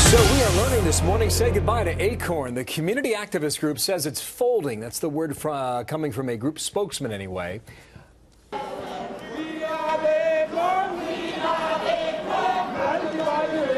So we are learning this morning, say goodbye to ACORN. The community activist group says it's folding. That's the word coming from a group spokesman anyway.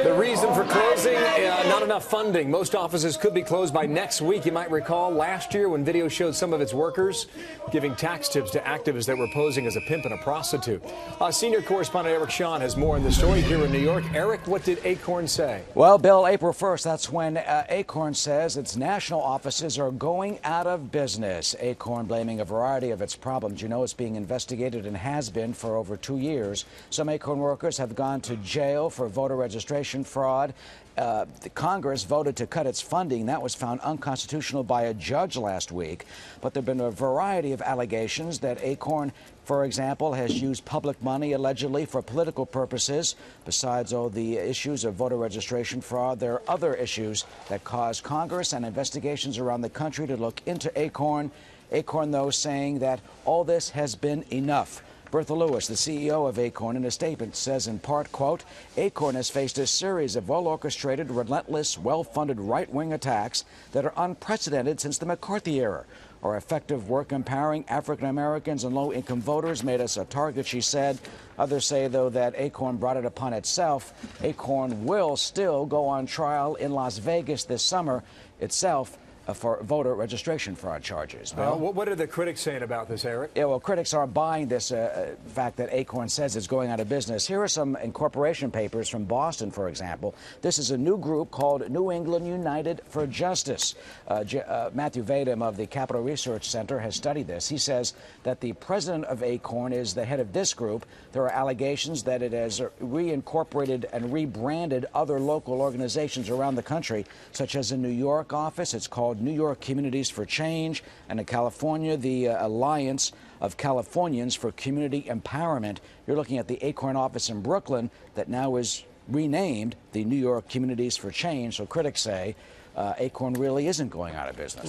The reason for closing, not enough funding. Most offices could be closed by next week. You might recall last year when video showed some of its workers giving tax tips to activists that were posing as a pimp and a prostitute. Senior correspondent Eric Shawn has more on the story here in New York. Eric, what did ACORN say? Well, Bill, April 1st, that's when ACORN says its national offices are going out of business. ACORN blaming a variety of its problems. You know, it's being investigated and has been for over 2 years. Some ACORN workers have gone to jail for voter registration fraud. The Congress voted to cut its funding. That was found unconstitutional by a judge last week. But there have been a variety of allegations that ACORN, for example, has used public money allegedly for political purposes. Besides all the issues of voter registration fraud, there are other issues that caused Congress and investigations around the country to look into ACORN. ACORN, though, saying that all this has been enough. Bertha Lewis, the CEO of ACORN, in a statement says in part, quote, ACORN has faced a series of well-orchestrated, relentless, well-funded right-wing attacks that are unprecedented since the McCarthy era. Our effective work empowering African Americans and low-income voters made us a target, she said. Others say, though, that ACORN brought it upon itself. ACORN will still go on trial in Las Vegas this summer itself for voter registration fraud charges. What are the critics saying about this, Eric? Yeah, well, critics are buying this fact that ACORN says it's going out of business. Here are some incorporation papers from Boston, for example. This is a new group called New England United for Justice. Matthew Vadum of the Capital Research Center has studied this. He says that the president of ACORN is the head of this group. There are allegations that it has reincorporated and rebranded other local organizations around the country, such as a New York office. It's called New York Communities for Change, and in California, the Alliance of Californians for Community Empowerment. You're looking at the ACORN office in Brooklyn that now is renamed the New York Communities for Change. So critics say ACORN really isn't going out of business.